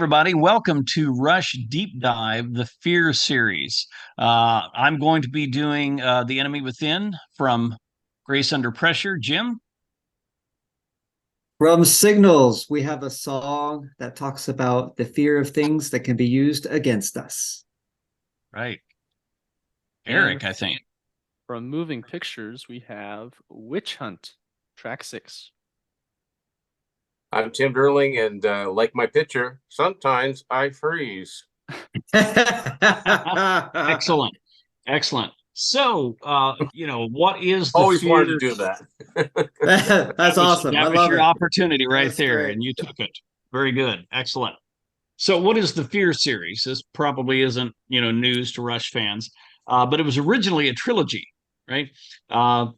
everybody. Welcome to Rush Deep Dive, the Fear series. I'm going to be doing The Enemy Within from Grace Under Pressure. Jim? From Signals, we have a song that talks about the fear of things that can be used against us. Right. And Eric, I think. from Moving Pictures, we have Witch Hunt, track 6. I'm Tim Derling, and like my picture, sometimes I freeze. Excellent. Excellent. So, what is the Always fear? wanted to do that. That's awesome. I That was love your it. opportunity right That's there, great. and you took it. Very good. Excellent. So, what is the Fear series? This probably isn't, news to Rush fans, but it was originally a trilogy, right?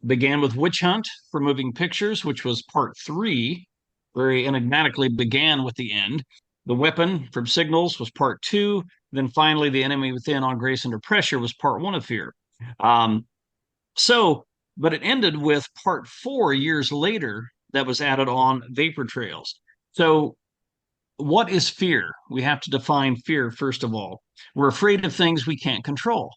Began with Witch Hunt for Moving Pictures, which was part three, very enigmatically began with the end. The Weapon from Signals was part two. Then finally, The Enemy Within on Grace Under Pressure was part one of Fear. Um, so, but it ended with part four years later that was added on Vapor Trails. So, what is fear? We have to define fear first of all. We're afraid of things we can't control,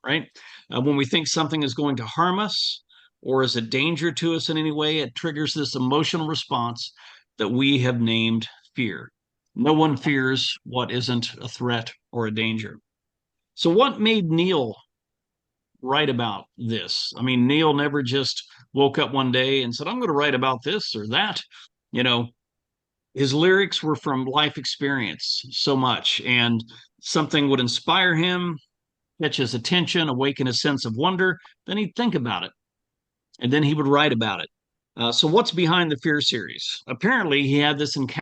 right? When we think something is going to harm us or is a danger to us in any way, it triggers this emotional response that we have named fear. No one fears what isn't a threat or a danger. So, what made Neil write about this? I mean, Neil never just woke up one day and said, I'm going to write about this or that. You know, his lyrics were from life experience so much, and something would inspire him, catch his attention, awaken a sense of wonder. Then he'd think about it, and then he would write about it. So, what's behind the Fear series? Apparently, he had this encounter.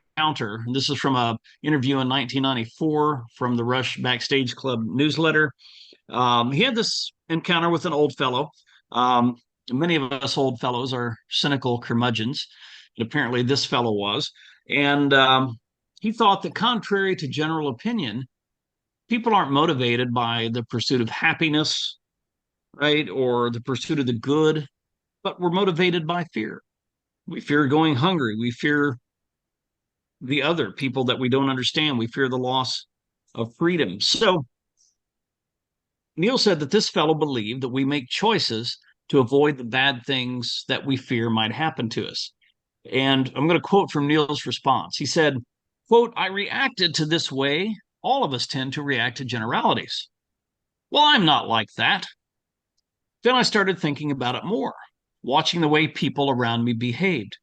And this is from a interview in 1994 from the Rush Backstage Club newsletter. He had this encounter with an old fellow. Um, Many of us old fellows are cynical curmudgeons, and apparently this fellow was. And he thought that, contrary to general opinion, people aren't motivated by the pursuit of happiness, right, or the pursuit of the good, but we're motivated by fear. We fear going hungry. We fear the other people that we don't understand. We fear the loss of freedom. So Neil said that this fellow believed that we make choices to avoid the bad things that we fear might happen to us. And I'm going to quote from Neil's response. He said, quote, I reacted to this way. All of us tend to react to generalities. Well, I'm not like that. Then I started thinking about it more, watching the way people around me behaved.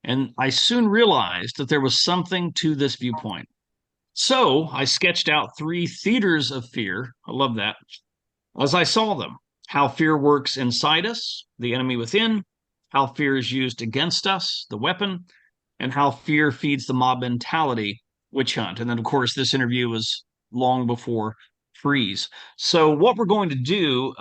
And I soon realized that there was something to this viewpoint. So I sketched out three theaters of fear. I love that. As I saw them, how fear works inside us, the enemy within, how fear is used against us, the weapon, and how fear feeds the mob mentality, witch hunt. And then, of course, this interview was long before Freeze. So, what we're going to do,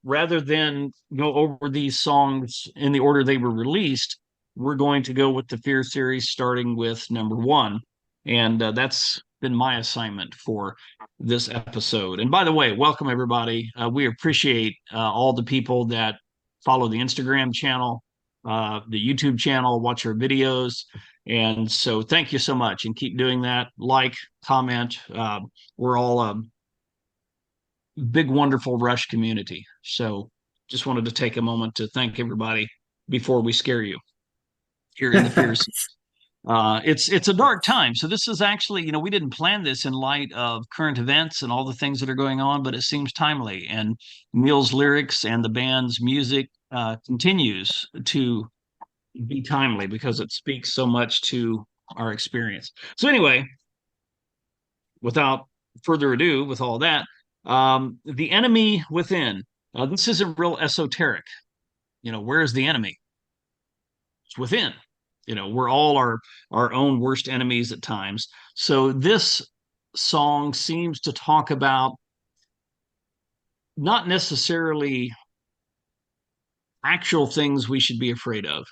rather than go over these songs in the order they were released, we're going to go with the Fear series, starting with number one. And that's been my assignment for this episode. And by the way, welcome everybody. We appreciate all the people that follow the Instagram channel, the YouTube channel, watch our videos. And so thank you so much and keep doing that. Like, comment. We're all a big, wonderful Rush community. So just wanted to take a moment to thank everybody before we scare you here in the Fears. It's a dark time. So this is actually, we didn't plan this in light of current events and all the things that are going on, but it seems timely. And Neil's lyrics and the band's music continues to be timely because it speaks so much to our experience. So anyway, without further ado, with all that, the enemy within. This isn't real esoteric. Where is the enemy? It's within. We're all our own worst enemies at times. So this song seems to talk about not necessarily actual things we should be afraid of,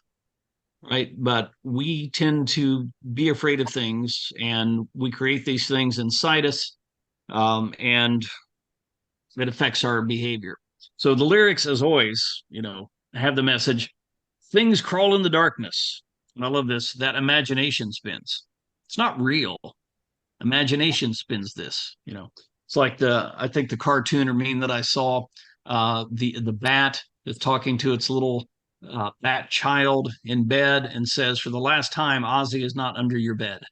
right? But we tend to be afraid of things, and we create these things inside us, and it affects our behavior. So the lyrics, as always, have the message: things crawl in the darkness. And I love this, that imagination spins. It's not real. Imagination spins this. It's like I think the cartoon or meme that I saw, the bat is talking to its little bat child in bed and says, "For the last time, Ozzy is not under your bed."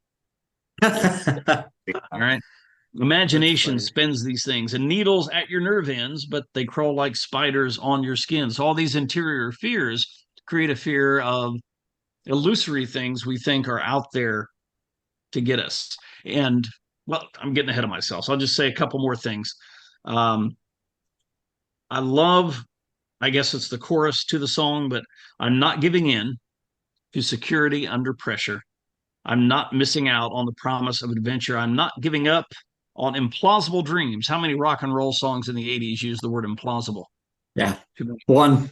All right. Imagination funny. spins these things, and needles at your nerve ends, but they crawl like spiders on your skin. So all these interior fears create a fear of illusory things we think are out there to get us. And well, I'm getting ahead of myself, so I'll just say a couple more things. Um, I love, I guess it's the chorus to the song, but I'm not giving in to security under pressure. I'm not missing out on the promise of adventure. I'm not giving up on implausible dreams. How many rock and roll songs in the 80s use the word implausible? Yeah. One.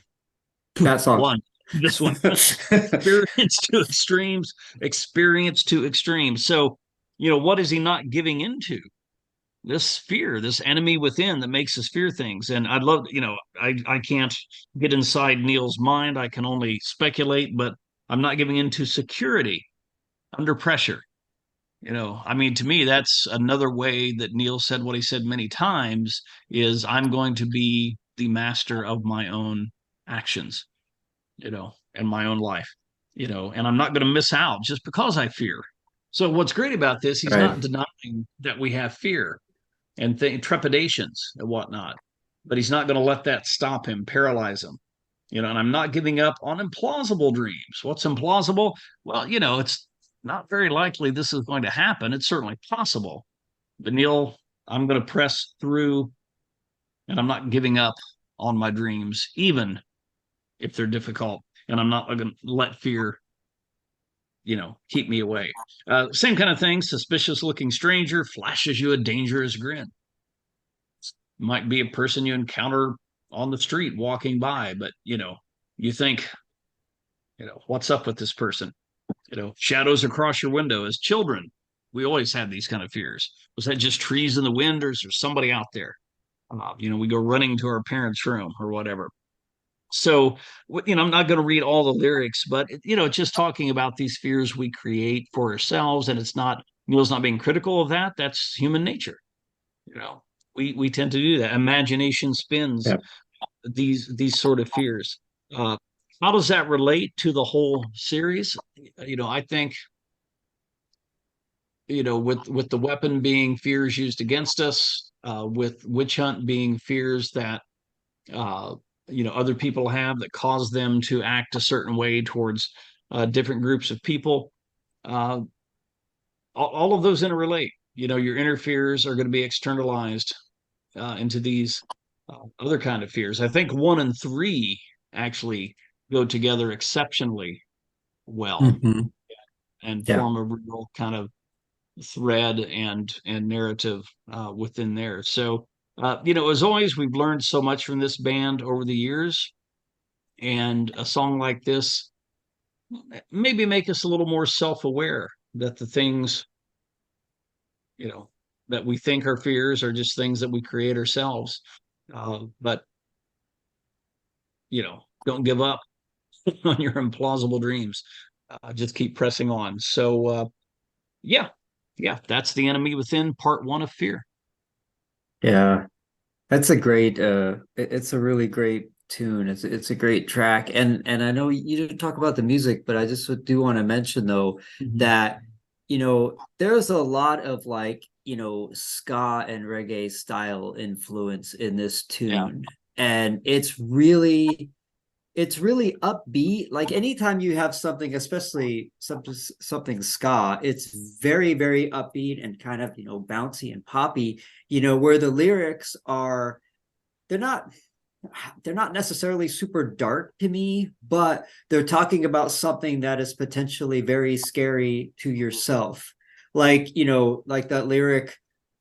That song. One. This one. Experience to extremes, experience to extremes. So, what is he not giving into? This fear, this enemy within that makes us fear things. And I'd love, I can't get inside Neil's mind. I can only speculate, but I'm not giving into security under pressure. I mean, to me, that's another way that Neil said what he said many times is I'm going to be the master of my own actions, and my own life, and I'm not going to miss out just because I fear. So what's great about this, he's Right. not denying that we have fear and trepidations and whatnot, but he's not going to let that stop him, paralyze him. And I'm not giving up on implausible dreams. What's implausible? Well, it's not very likely this is going to happen. It's certainly possible. But Neil, I'm going to press through and I'm not giving up on my dreams, even if they're difficult. And I'm not going to let fear, keep me away. Same kind of thing. Suspicious looking stranger flashes you a dangerous grin. Might be a person you encounter on the street walking by, but, you think, what's up with this person? Shadows across your window. As children, we always had these kind of fears. Was that just trees in the wind, or is there somebody out there? We go running to our parents' room or whatever. So, I'm not going to read all the lyrics, but it's just talking about these fears we create for ourselves, and Neil's not being critical of that. That's human nature. We tend to do that. Imagination spins Yeah. these sort of fears. Uh, how does that relate to the whole series? I think with the weapon being fears used against us, with witch hunt being fears that uh, other people have that cause them to act a certain way towards different groups of people. Uh, all of those interrelate. Your inner fears are going to be externalized into these other kind of fears. I think 1 and 3 actually go together exceptionally well Mhm. and Yeah. form a real kind of thread and narrative within there. So, as always, we've learned so much from this band over the years, and a song like this maybe make us a little more self-aware that the things you know that we think are fears are just things that we create ourselves. But don't give up on your implausible dreams. Just keep pressing on. So, yeah, that's the enemy within part 1 of Fear. Yeah. That's a great it's a really great tune. It's a great track. And I know you didn't talk about the music, but I just do want to mention though that there's a lot of like, ska and reggae style influence in this tune. And it's really upbeat. Like anytime you have something, especially something ska, it's very, very upbeat and kind of, bouncy and poppy, where the lyrics are, they're not necessarily super dark to me, but they're talking about something that is potentially very scary to yourself. Like, like that lyric,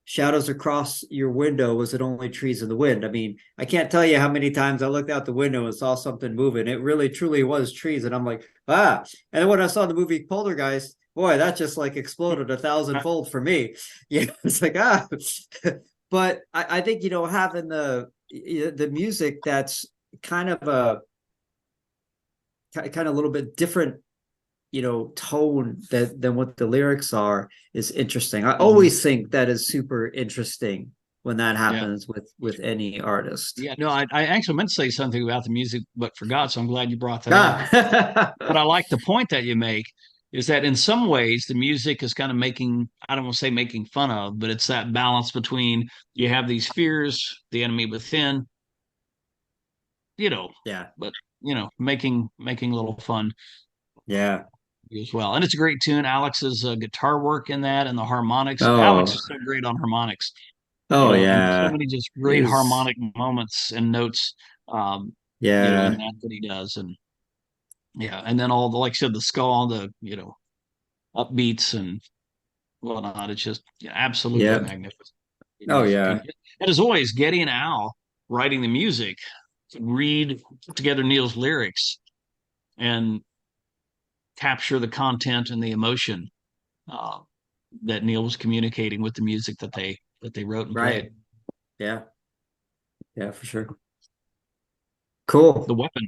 shadows across your window, was it only trees in the wind? I mean, I can't tell you how many times I looked out the window and saw something moving. It really truly was trees. And I'm like, ah. And then when I saw the movie Poltergeist, boy, that just like exploded 1,000-fold for me. It's like, ah. But I think, having the music that's kind of a little bit different tone than what the lyrics are is interesting. I Mhm. always think that is super interesting when that Yeah. happens with any artist. Yeah, no, I actually meant to say something about the music, but forgot. So I'm glad you brought that up. Ah. But I like the point that you make is that in some ways the music is kind of making, I don't want to say making fun of, but it's that balance between you have these fears, the enemy within, you know, Yeah, but making a little fun yeah. as well. And it's a great tune. Alex's guitar work in that and the harmonics. Alex Oh, is so great on harmonics, oh and so yeah. many just great Is harmonic moments and notes, in yeah, that he does. And yeah, and then all the, like I said, the skull, the, upbeats and whatnot. It's just, yeah, absolutely yeah. magnificent. It Oh is. yeah. And as always, Getty and Al writing the music, read together Neil's lyrics and capture the content and the emotion uh, that Neil was communicating with the music that they wrote and Right. played. Yeah. Yeah, for sure. Cool. The Weapon,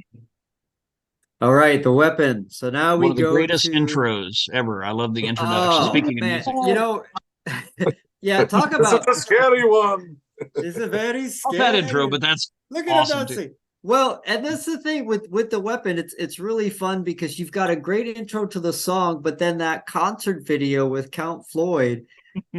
All right, the weapon. So now one we of the go greatest to intros ever. I love the introduction. oh Speaking of man, music, yeah, talk This is about a scary one. it's a very not that intro, scary. but that's Look at him awesome too. dancing. Well, and that's the thing with the weapon. It's really fun because you've got a great intro to the song, but then that concert video with Count Floyd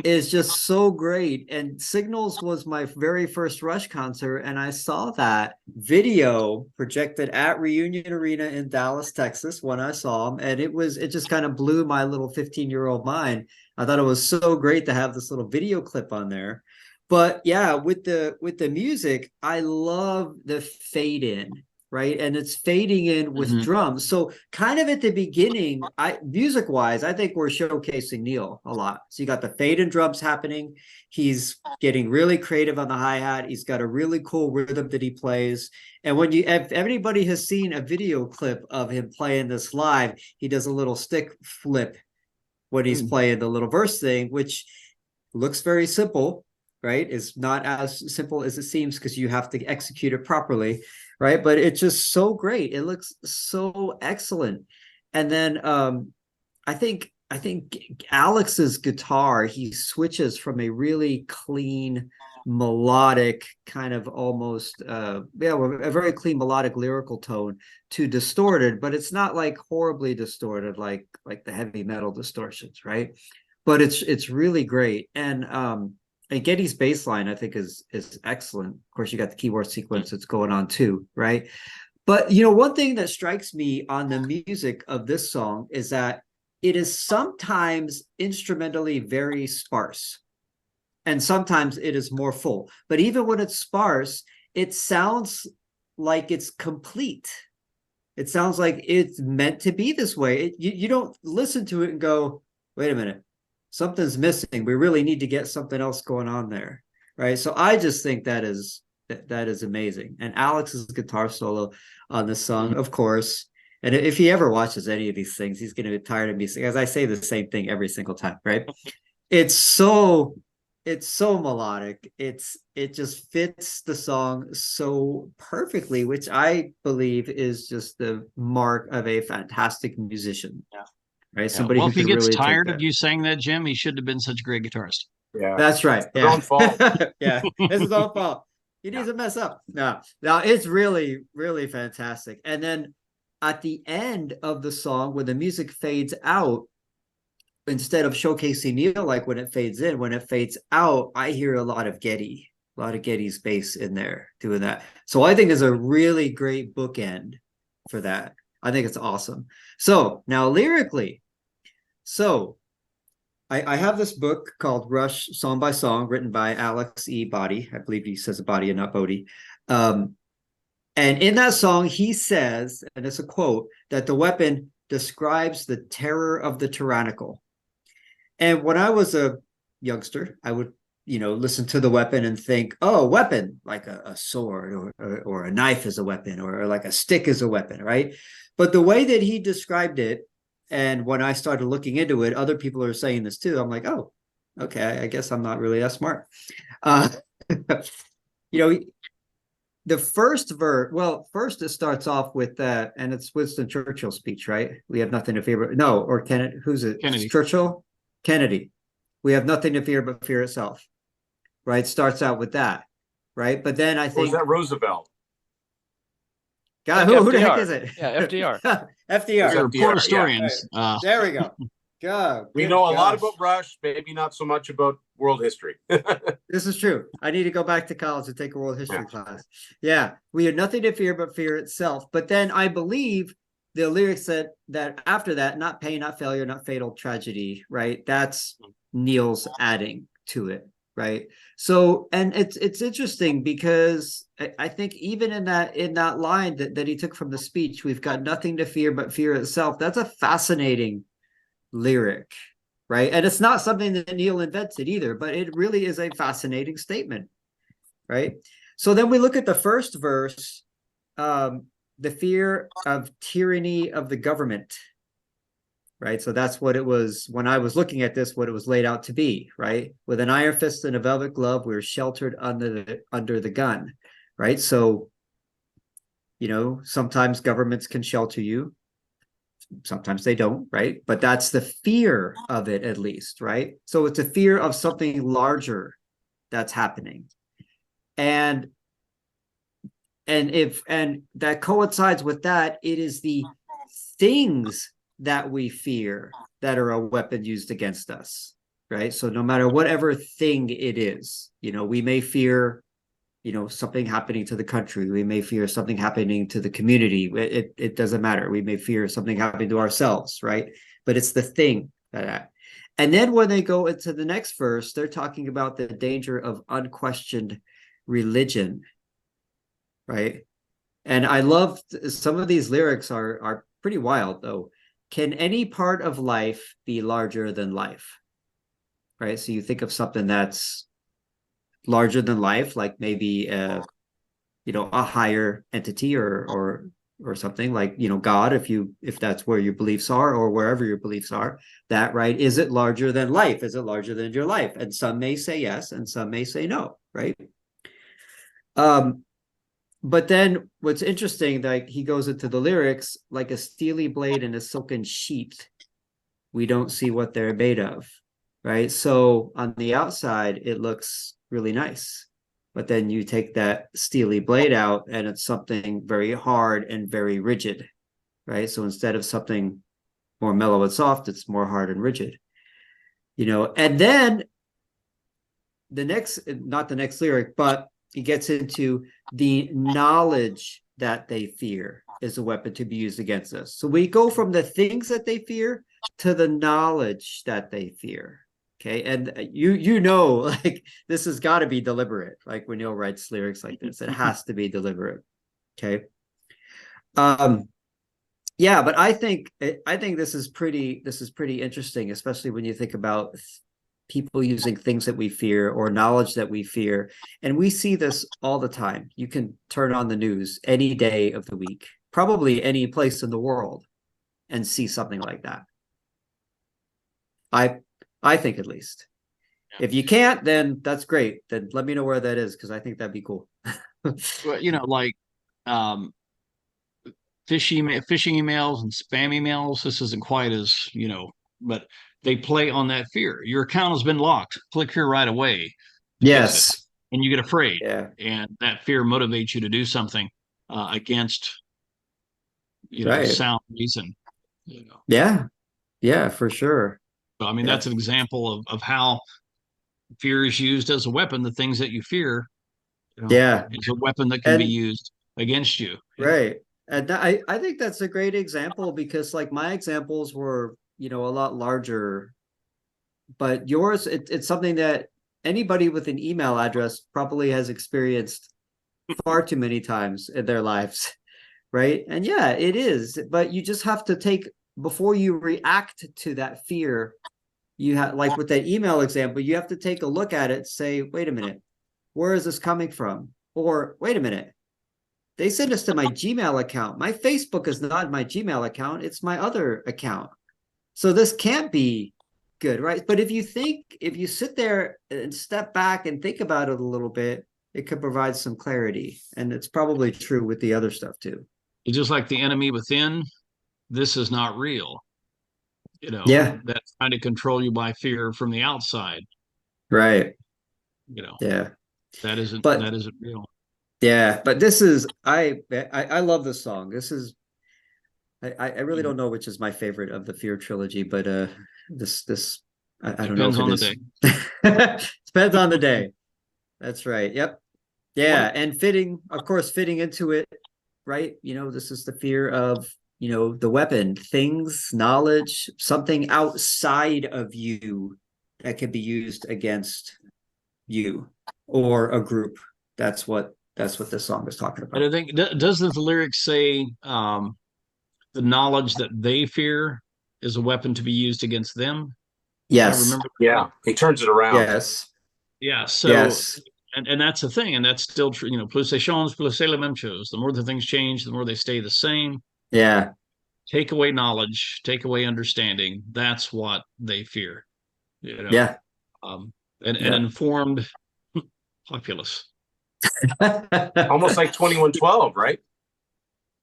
is just so great. And Signals was my very first Rush concert, and I saw that video projected at Reunion Arena in Dallas, Texas when I saw him, and it just kind of blew my little 15-year-old mind. I thought it was so great to have this little video clip on there. But yeah, with the music, I love the fade in, right? And it's fading in with Mhm. drums. So kind of at the beginning, I music wise, I think we're showcasing Neil a lot. So you got the fade in drums happening. He's getting really creative on the hi-hat. He's got a really cool rhythm that he plays. And if everybody has seen a video clip of him playing this live, he does a little stick flip when he's playing the little verse thing, which looks very simple, right? Is not as simple as it seems because you have to execute it properly, right? But it's just so great. It looks so excellent. And then I think Alex's guitar, he switches from a really clean melodic kind of almost a very clean melodic lyrical tone to distorted, but it's not like horribly distorted like the heavy metal distortions, right? But it's really great. And Getty's bass line I think is excellent. Of course, you got the keyboard sequence that's going on too, right? But one thing that strikes me on the music of this song is that it is sometimes instrumentally very sparse, and sometimes it is more full. But even when it's sparse, it sounds like it's complete. It sounds like it's meant to be this way. You don't listen to it and go, wait a minute, something's missing. We really need to get something else going on there, right? So I just think that is amazing. And Alex's guitar solo on this song, of course. And if he ever watches any of these things, he's going to get tired of me, as I say the same thing every single time, right? It's so it's so melodic. It just fits the song so perfectly, which I believe is just the mark of a fantastic musician, Yeah. right? Yeah. Somebody Well, who if he can gets really take tired of that. you saying that, Jim, he should have been such a great guitarist. Yeah. That's right. His Yeah. own fault. Yeah. It's his own fault. He needs to mess up. No, it's really, really fantastic. And then at the end of the song, when the music fades out, instead of showcasing Neil, like when it fades in, when it fades out, I hear a lot of Getty's bass in there doing that. So I think it's a really great bookend for that. I think it's awesome. So now lyrically, so I have this book called Rush Song by Song, written by Alex E. Body. I believe he says Body and not Bodie. And in that song, he says, and it's a quote, that the weapon describes the terror of the tyrannical. And when I was a youngster, I would, listen to the weapon and think, oh, weapon, like a sword or a knife is a weapon, or like a stick is a weapon, right? But the way that he described it, and when I started looking into it, other people are saying this too. I'm like, oh, okay, I guess I'm not really that smart. Uh, you know, the first verse, well, first it starts off with that, and it's Winston Churchill's speech, right? We have nothing to fear but no, or Kennedy, who's it? Kennedy. Churchill? Kennedy. We have nothing to fear but fear itself. Right? Starts out with that, right? But then I Or was think that Roosevelt? God, Like who the heck FDR. is it? Yeah, FDR. FDR. They're FDR, poor yeah. historians. There we go. God, We good know a lot gosh. about Rush, maybe not so much about world history. This is true. I need to go back to college and take a world history class. Yeah, we have nothing to fear but fear itself. But then I believe the lyrics that after that, not pain, not failure, not fatal tragedy, right? That's Neil's adding to it, right? So, and it's interesting because I think even in that line that he took from the speech, we've got nothing to fear but fear itself. That's a fascinating lyric, right? And it's not something that Neil invented either, but it really is a fascinating statement, right? So then we look at the first verse, the fear of tyranny of the government, right? So that's what it was when I was looking at this, what it was laid out to be, right? With an iron fist and a velvet glove, we were sheltered under the gun, right? So, sometimes governments can shelter you, sometimes they don't, right? But that's the fear of it, at least, right? So it's a fear of something larger that's happening. And that coincides with that, it is the things that we fear that are a weapon used against us, right? So no matter whatever thing it is, we may fear something happening to the country, we may fear something happening to the community, it doesn't matter, we may fear something happening to ourselves, right? But it's the thing and then when they go into the next verse, they're talking about the danger of unquestioned religion, right? And I love some of these lyrics are pretty wild though. Can any part of life be larger than life? Right? So you think of something that's larger than life, like maybe a higher entity or something like God, if that's where your beliefs are, or wherever your beliefs are, that, right? Is it larger than life? Is it larger than your life? And some may say yes, and some may say no, right? But then what's interesting, like he goes into the lyrics, like a steely blade and a silken sheath, we don't see what they're made of, right? So on the outside, it looks really nice. But then you take that steely blade out and it's something very hard and very rigid, right? So instead of something more mellow and soft, it's more hard and rigid, and then not the next lyric, but he gets into the knowledge that they fear is a weapon to be used against us. So we go from the things that they fear to the knowledge that they fear. Okay. And like this has got to be deliberate. Like when Neil writes lyrics like this, it has to be deliberate. Okay. Yeah, but I think this is pretty interesting, especially when you think about people using things that we fear or knowledge that we fear. And we see this all the time. You can turn on the news any day of the week, probably any place in the world, and see something like that. I think, at least. Yeah. If you can't, then that's great. Then let me know where that is, because I think that'd be cool. Well, like phishing emails and spam emails, this isn't quite as, but they play on that fear. Your account has been locked. Click here right away. Yes. And you get afraid. Yeah. And that fear motivates you to do something against, right. sound reason. Yeah. Yeah, for sure. So, I mean, that's an example of how fear is used as a weapon. The things that you fear, is a weapon that can be used against you. Right. And I think that's a great example, because like my examples were, a lot larger, but yours, it's something that anybody with an email address probably has experienced far too many times in their lives. Right. And yeah, it is. But you just have to before you react to that fear, you have, like with that email example, you have to take a look at it, say, wait a minute, where is this coming from? Or wait a minute, they sent us to my Gmail account. My Facebook is not my Gmail account. It's my other account. So this can't be good, right? But if you sit there and step back and think about it a little bit, it could provide some clarity. And it's probably true with the other stuff too. It's just like the enemy within, this is not real. Yeah. That's trying to control you by fear from the outside. Right. You know, Yeah. that isn't But that isn't real. yeah, but this is I love this song. This is I really don't know which is my favorite of the Fear trilogy, but this I don't know Depends if on it the is. day. Depends on the day. That's right. Yep. Yeah, What and fitting, of course, fitting into it, right? This is the fear of, the weapon, things, knowledge, something outside of you that can be used against you or a group. That's what this song is talking and about. I think doesn't the lyrics say the knowledge that they fear is a weapon to be used against them? If I Yes. remember Yeah, correctly. he turns it around. Yes. Yeah. So Yes. and that's the thing, and that's still true. Plus ça change, plus c'est la même chose. The more the things change, the more they stay the same. Yeah. Take away knowledge, take away understanding. That's what they fear. You know, Yeah. um, an Yeah. informed populace. Almost like 2112, right?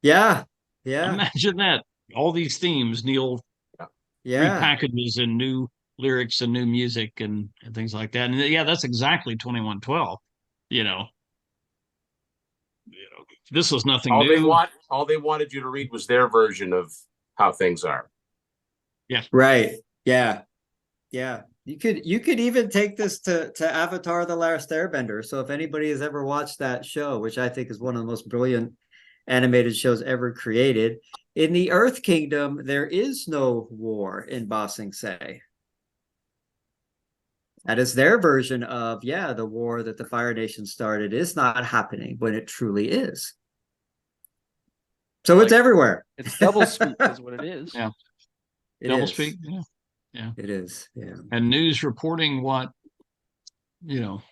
Yeah. Yeah. Imagine that. All these themes, Neil Yeah. repackages in new lyrics and new music and things like that. And yeah, that's exactly 2112. You know, this was nothing new. All they wanted you to read was their version of how things are. Yeah. Right. Yeah. Yeah. You could even take this to Avatar: The Last Airbender. So if anybody has ever watched that show, which I think is one of the most brilliant animated shows ever created, in the Earth Kingdom, there is no war in Ba Sing Se. That is their version of, yeah, the war that the Fire Nation started is not happening when it truly is. So it's everywhere. It's double speak is what it is. Yeah. It Double is. speak. Yeah. Yeah. It is. Yeah. And news reporting what, if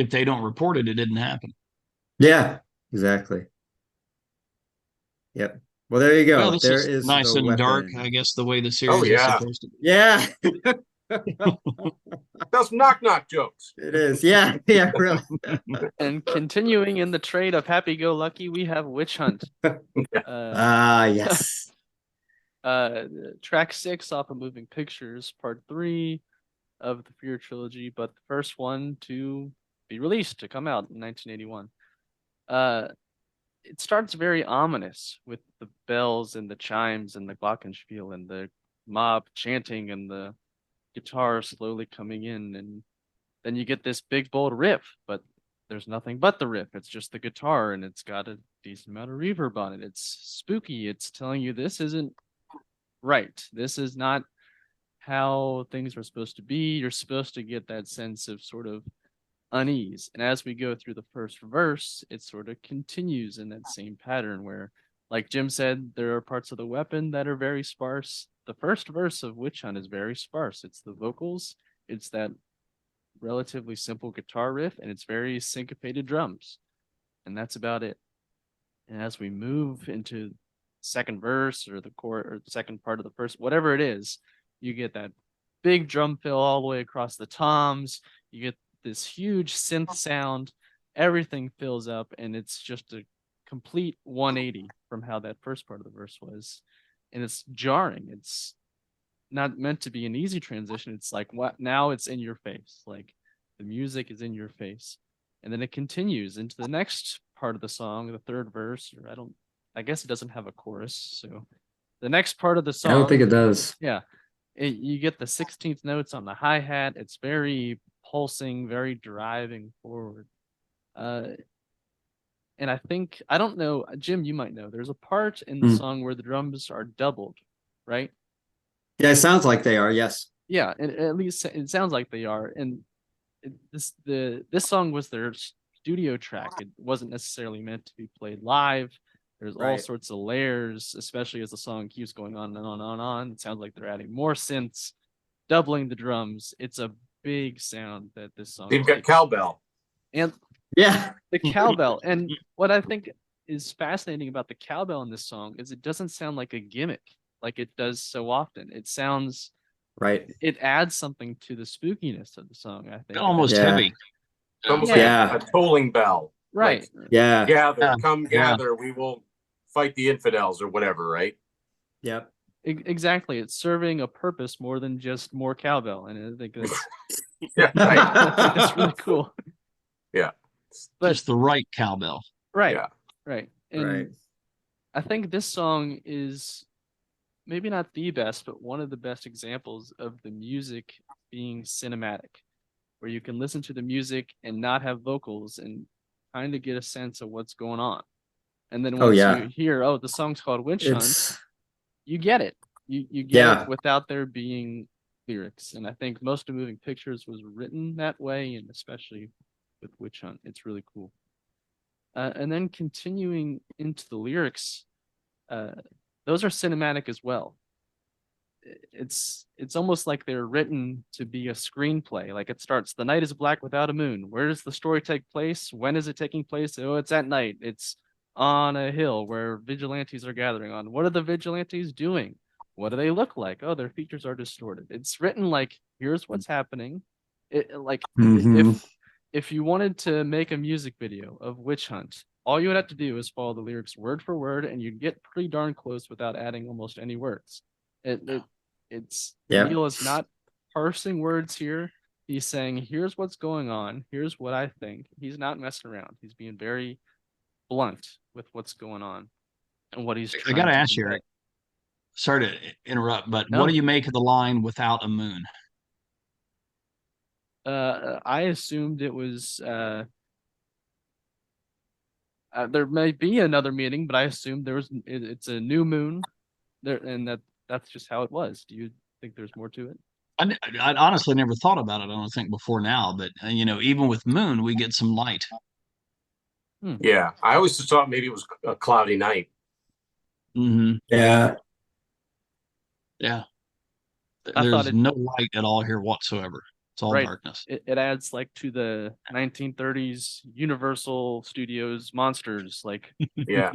they don't report it, it didn't happen. Yeah, exactly. Yep. Well, there you Well, go. this There is is nice the and dark, weapon. I guess, the way the Oh series is yeah, supposed to be. Yeah, that's knock knock jokes. it is. Yeah, yeah, really. And continuing in the trade of happy go lucky, we have Witch Hunt. Yes. Track 6 off of Moving Pictures, part 3 of the Fear Trilogy, but the first one to be released, to come out in 1981. It starts very ominous with the bells and the chimes and the glockenspiel and the mob chanting and the guitar slowly coming in, and then you get this big bold riff, but there's nothing but the riff. It's just the guitar, and it's got a decent amount of reverb on it. It's spooky. It's telling you this isn't right. This is not how things are supposed to be. You're supposed to get that sense of sort of unease. And as we go through the first verse, it sort of continues in that same pattern where, like Jim said, there are parts of the weapon that are very sparse. The first verse of Witch Hunt is very sparse. It's the vocals, it's that relatively simple guitar riff, and it's very syncopated drums. And that's about it. And as we move into second verse or the chord or the second part of the first, whatever it is, you get that big drum fill all the way across the toms. You get this huge synth sound. Everything fills up, and it's just a complete 180 from how that first part of the verse was. And it's jarring. It's not meant to be an easy transition. It's like, what now? It's in your face. Like the music is in your face. And then it continues into the next part of the song, the third verse, or I guess it doesn't have a chorus. So the next part of the song, I don't think it does. yeah, you get the 16th notes on the hi-hat. It's very pulsing, very driving forward. And I don't know, Jim, you might know, there's a part in the song where the drums are doubled, right? Yeah, it sounds like they are. Yes. Yeah, and at least it sounds like they are. And this song was their studio track. It wasn't necessarily meant to be played live. There's all sorts of layers, especially as the song keeps going on and on and on. It sounds like they're adding more synths, doubling the drums. It's a big sound that this song. They've got cowbell. And yeah, the cowbell. And what I think is fascinating about the cowbell in this song is it doesn't sound like a gimmick like it does so often. It sounds right. It adds something to the spookiness of the song, I think. Almost heavy. It's almost Yeah. like a tolling bell. Right. Like, Yeah. gather, come Yeah. gather, we will fight the infidels or whatever, right? Yep. Exactly. It's serving a purpose more than just more cowbell. And I think that's Yeah, right. I think that's really cool. Yeah. But Just the right cowbell. right. Yeah. Right. And Right. I think this song is maybe not the best, but one of the best examples of the music being cinematic, where you can listen to the music and not have vocals and kind of get a sense of what's going on. And then Oh, once yeah. you hear, oh, the song's called Witch Hunt, It's you get it. You get Yeah. it without there being lyrics. And I think most of Moving Pictures was written that way, and especially with Witch Hunt, it's really cool. And then continuing into the lyrics, uh, those are cinematic as well. It's almost like they're written to be a screenplay. Like it starts, the night is black without a moon. Where does the story take place? When is it taking place? Oh, it's at night. It's on a hill where vigilantes are gathering on. What are the vigilantes doing? What do they look like? Oh, their features are distorted. It's written like, here's what's happening. It like Mhm. if you wanted to make a music video of Witch Hunt, all you would have to do is follow the lyrics word for word, and you'd get pretty darn close without adding almost any words. It's Yeah. Neil is not parsing words here. He's saying, here's what's going on. Here's what I think. He's not messing around. He's being very blunt with what's going on and what he's I trying got to to ask you, convey. Eric. Sorry to interrupt, but what No, do you make of the line "without a moon"? I assumed it was there may be another meaning, but I assumed there was it's a new moon there, and that's just how it was. Do you think there's more to it? I honestly never thought about it. I don't think before now, but even with moon, we get some light. Yeah. I always just thought maybe it was a cloudy night. Hmm. Yeah. Yeah, I thought there's it no light at all here whatsoever. It's all right. darkness. It adds like to the 1930s Universal Studios monsters. Like Yeah.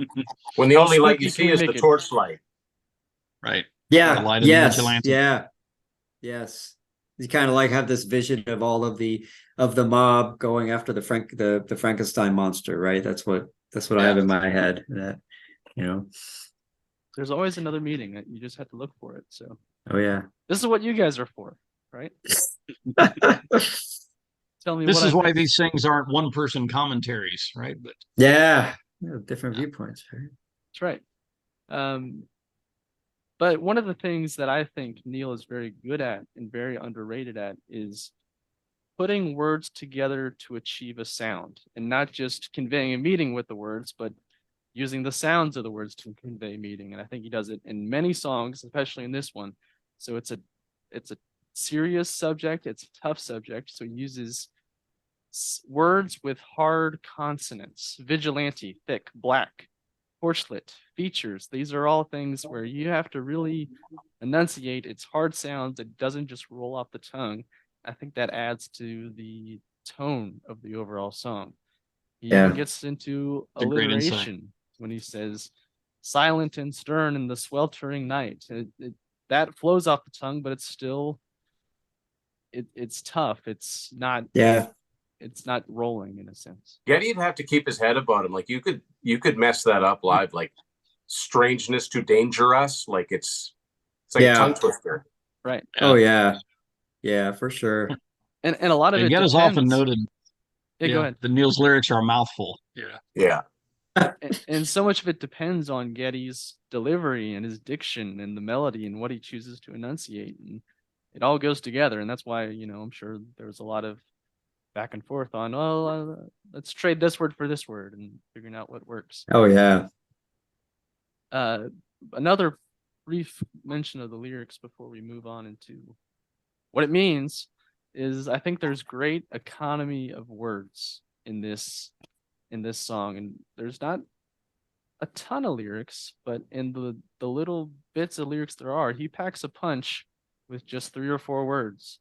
When the how only light you spooky can see we is the make it? torchlight. Right. The Yeah. light of the Yes. vigilante. Yeah. Yes. You kind of like have this vision of all of the mob going after the Frankenstein monster, right? That's what I have Yeah. in my head. That you know. There's always another meaning that you just have to look for it. So Oh yeah. this is what you guys are for, right? Tell me This what I is why missed. these things aren't one-person commentaries, right? But Yeah. Different viewpoints, right? That's right. Um, but one of the things that I think Neil is very good at and very underrated at is putting words together to achieve a sound, and not just conveying a meaning with the words, but using the sounds of the words to convey meaning. And I think he does it in many songs, especially in this one. So it's a serious subject, it's a tough subject. So he uses words with hard consonants: vigilante, thick, black, porchlet, features. These are all things where you have to really enunciate. It's hard sounds. It doesn't just roll off the tongue. I think that adds to the tone of the overall song. He even Yeah. gets into it's a great insight. alliteration when he says silent and stern in the sweltering night. That flows off the tongue, but it's still it's tough. Yeah. It's not rolling in a sense. Geddy'd have to keep his head about him. Like you could mess that up live, like strangeness to danger us. Like it's like a tongue Yeah. twister. Right. Oh yeah. Yeah, for sure. And a lot of And it Get is often depends. noted. Yeah, go ahead. The Neil's lyrics are a mouthful. Yeah. Yeah. And so much of it depends on Getty's delivery and his diction and the melody and what he chooses to enunciate. And it all goes together. And that's why, I'm sure there's a lot of back and forth on, let's trade this word for this word and figuring out what works. Oh yeah. Another brief mention of the lyrics before we move on into what it means is I think there's great economy of words in this song, and there's not a ton of lyrics, but in the little bits of lyrics there are, he packs a punch with just 3 or 4 words.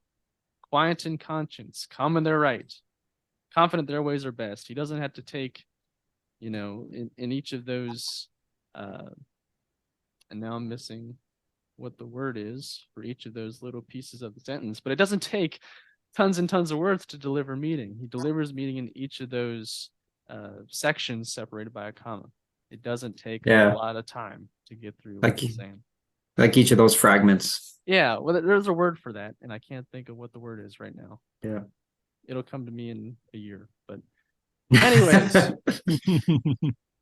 Quiet in conscience, calm in their right, confident their ways are best. He doesn't have to take, in each of those, and now I'm missing what the word is for each of those little pieces of the sentence, but it doesn't take tons and tons of words to deliver meaning. He delivers meaning in each of those sections separated by a comma. It doesn't take Yeah. a lot of time to get through Like what he's saying. Like each of those fragments. Yeah, well, there's a word for that, and I can't think of what the word is right now. Yeah. It'll come to me in a year. But anyways,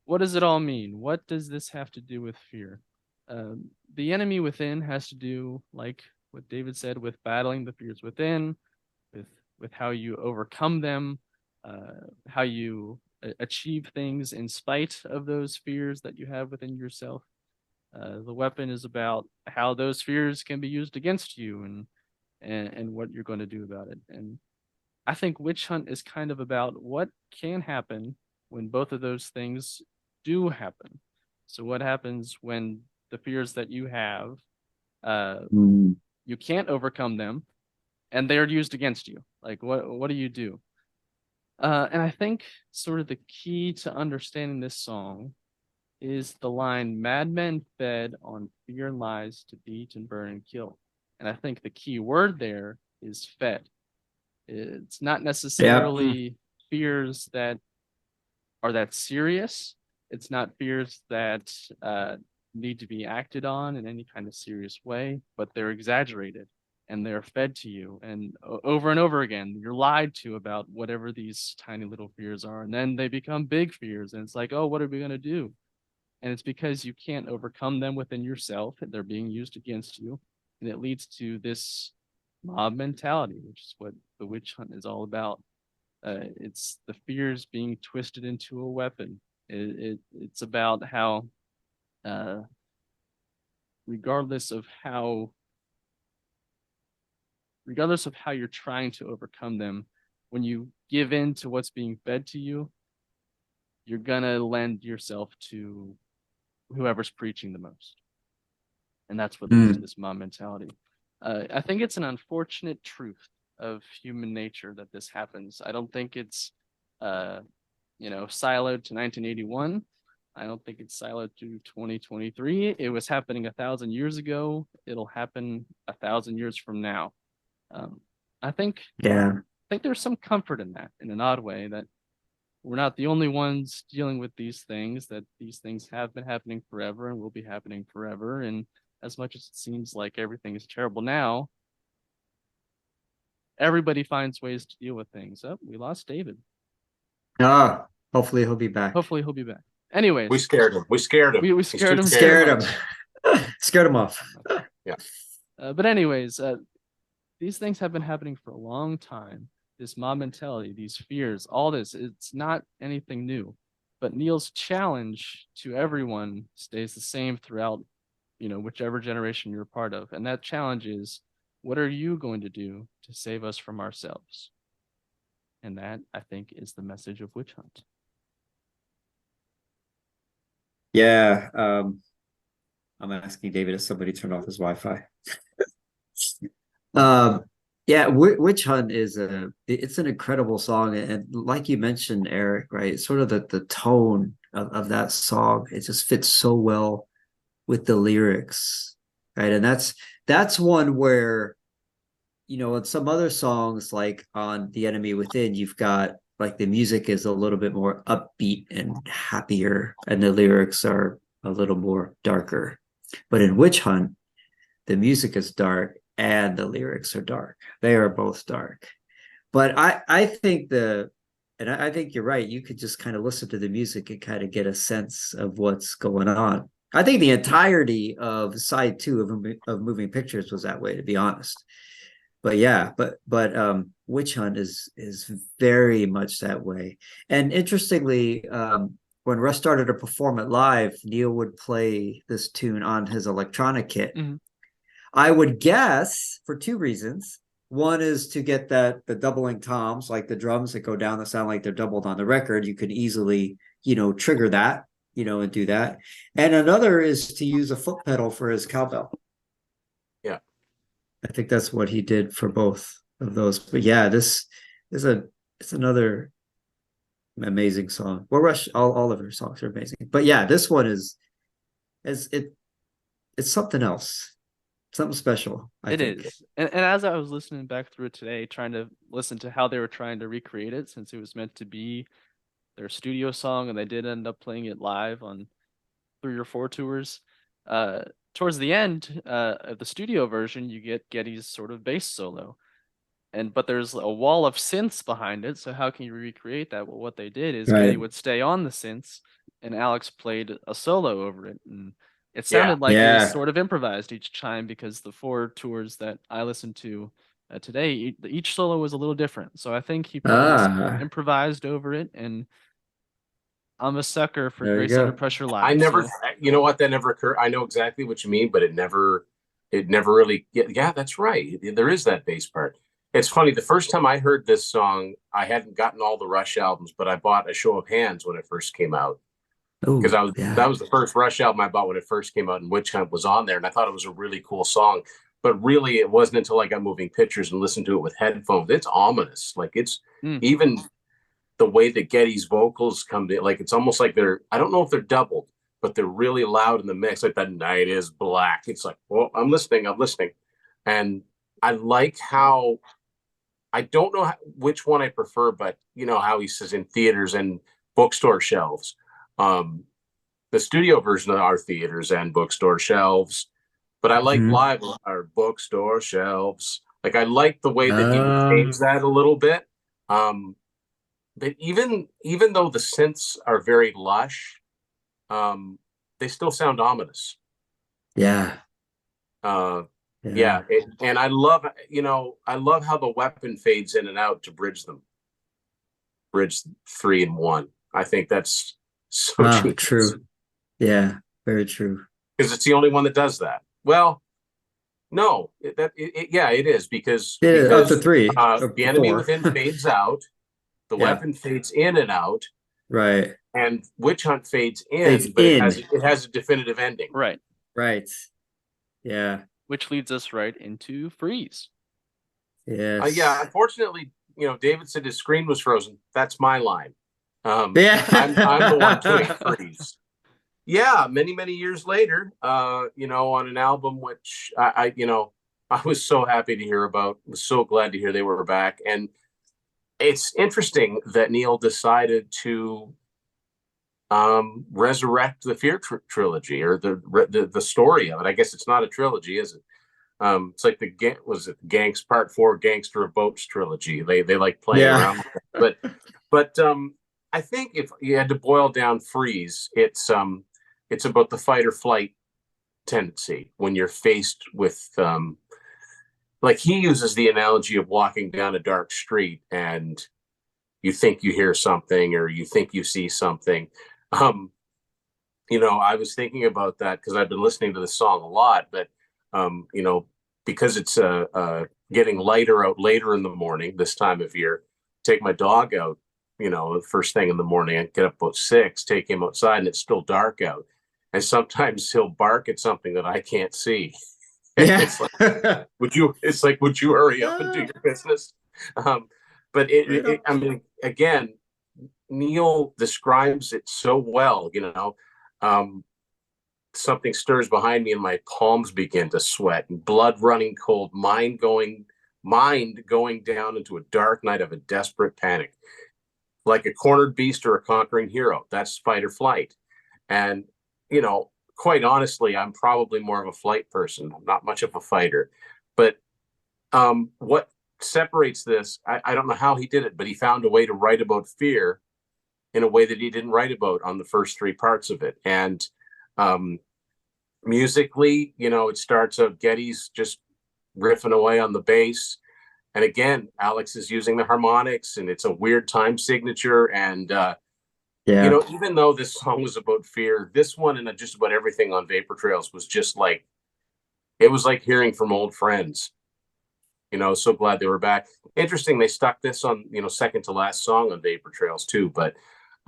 what does it all mean? What does this have to do with fear? The enemy within has to do, like what David said, with battling the fears within, with how you overcome them, how you achieve things in spite of those fears that you have within yourself. The weapon is about how those fears can be used against you, and what you're going to do about it. And I think Witch Hunt is kind of about what can happen when both of those things do happen. So what happens when the fears that you have, you can't overcome them, and they're used against you? Like, what do you do? And I think sort of the key to understanding this song is the line, "Madmen fed on fear and lies to beat and burn and kill." And I think the key word there is fed. It's not necessarily fears that are that serious. It's not fears that need to be acted on in any kind of serious way, but they're exaggerated and they're fed to you. And over and over again, you're lied to about whatever these tiny little fears are. And then they become big fears. And it's like, oh, what are we going to do? And it's because you can't overcome them within yourself. They're being used against you. And it leads to this mob mentality, which is what the witch hunt is all about. It's the fears being twisted into a weapon. It's about how, regardless of how you're trying to overcome them, when you give in to what's being fed to you, you're gonna lend yourself to whoever's preaching the most. And that's what leads to this mob mentality. I think it's an unfortunate truth of human nature that this happens. I don't think it's siloed to 1981. I don't think it's siloed to 2023. It was happening 1,000 years ago. It'll happen 1,000 years from now. I think there's some comfort in that, in an odd way, that we're not the only ones dealing with these things, that these things have been happening forever and will be happening forever. And as much as it seems like everything is terrible now, everybody finds ways to deal with things. Oh, we lost David. Hopefully he'll be back. Hopefully he'll be back. Anyways. We scared him. We scared him. We scared him. Scared him. Scared him off. Yeah. But anyways, these things have been happening for a long time. This mob mentality, these fears, all this, it's not anything new. But Neil's challenge to everyone stays the same throughout, whichever generation you're a part of. And that challenge is, what are you going to do to save us from ourselves? And that, I think, is the message of Witch Hunt. Yeah. I'm asking David if somebody turned off his Wi-Fi. Yeah, Witch Hunt it's an incredible song, and like you mentioned, Eric, right? It's sort of the tone of that song. It just fits so well with the lyrics, right? And that's one where, in some other songs, like on The Enemy Within, you've got like the music is a little bit more upbeat and happier, and the lyrics are a little more darker. But in Witch Hunt, the music is dark and the lyrics are dark. They are both dark. But I think I think you're right. You could just kind of listen to the music and kind of get a sense of what's going on. I think the entirety of side 2 of Moving Pictures was that way, to be honest. But yeah, but Witch Hunt is very much that way. And interestingly, when Russ started to perform it live, Neil would play this tune on his electronic kit. Mm-hmm. I would guess for 2 reasons. One is to get the doubling toms, like the drums that go down that sound like they're doubled on the record. You could easily, trigger that, and do that. And another is to use a foot pedal for his cowbell. Yeah. I think that's what he did for both of those. But yeah, this is it's another amazing song. Well, Rush, all of her songs are amazing. But yeah, this one it's something else. something special, I It think. is. And as I was listening back through it today, trying to listen to how they were trying to recreate it, since it was meant to be their studio song, and they did end up playing it live on 3 or 4 tours. Uh, Towards the end of the studio version, you get Geddy's sort of bass solo, but there's a wall of synths behind it. So how can you recreate that? Well, what they did is Geddy Right. would stay on the synths, and Alex played a solo over it, and it Yeah. sounded like it was Yeah. sort of improvised each time, because the 4 tours that I listened to today, each solo was a little different. So I think he probably just Ah, improvised over it, and I'm a sucker for there you Grace Under go. Pressure I live. never, So you know what, that never occurred. I know exactly what you mean, but it never really, yeah, that's right. There is that bass part. It's funny. The first time I heard this song, I hadn't gotten all the Rush albums, but I bought A Show of Hands when it first came out. Because Oh, that was the first Rush album I bought when it first came out, and Witch Hunt was on there, and I thought it was a really cool song. But really, it wasn't until I got Moving Pictures and listened to it with headphones. It's ominous. Like it's even the way that Geddy's vocals come to, like it's almost like I don't know if they're doubled, but they're really loud in the mix. Like that night is black. It's like, well, I'm listening, and I like how I don't know which one I prefer, but you know how he says in theaters and bookstore shelves. Um, the studio version of our theaters and bookstore shelves, but I like Mhm. live our bookstore shelves. Like I like the way that he would Uh, change that a little bit. But even though the synths are very lush, um, they still sound ominous. yeah. Uh, Yeah. yeah, and I love how the weapon fades in and out to bridge 3 and 1. I think that's so Ah, genius true. Yeah, very true. because it's the only one that does that. Well, no, yeah, it is Yeah, up to because three, the or enemy four. within fades out, the Yeah, weapon fades in and out, right. and Witch Hunt fades Fades in, but in. it has a definitive ending. right, Right. Yeah. which leads us right into Freeze. Yeah, Yes. unfortunately, David said his screen was frozen. That's my line. I'm the one putting Yeah. freeze. Yeah, many years later, on an album which I was so happy to hear about. Was so glad to hear they were back, and it's interesting that Neil decided to resurrect the Fear trilogy, or the story of it. I guess it's not a trilogy, is it? It's like was it Gangs Part 4, Gangster of Boats trilogy. They like playing Yeah. around with it. But I think if you had to boil down Freeze, it's about the fight or flight tendency when you're faced with like he uses the analogy of walking down a dark street and you think you hear something or you think you see something. um I was thinking about that because I've been listening to the song a lot, but because it's getting lighter out later in the morning this time of year, take my dog out, the first thing in the morning. I get up about 6, take him outside, and it's still dark out. And sometimes he'll bark at something that I can't see. It's like, Yeah. would you hurry up and do your business? But Yeah. I mean, again, Neil describes it so well, something stirs behind me and my palms begin to sweat and blood running cold, mind going down into a dark night of a desperate panic. Like a cornered beast or a conquering hero. That's fight or flight. And, quite honestly, I'm probably more of a flight person. I'm not much of a fighter. But what separates this, I don't know how he did it, but he found a way to write about fear in a way that he didn't write about on the first 3 parts of it. And musically, it starts out Geddy's just riffing away on the bass. And again, Alex is using the harmonics and it's a weird time signature. And, Yeah. even though this song was about fear, this one and just about everything on Vapor Trails was just like, it was like hearing from old friends. So glad they were back. Interesting, they stuck this on, second to last song on Vapor Trails too. But,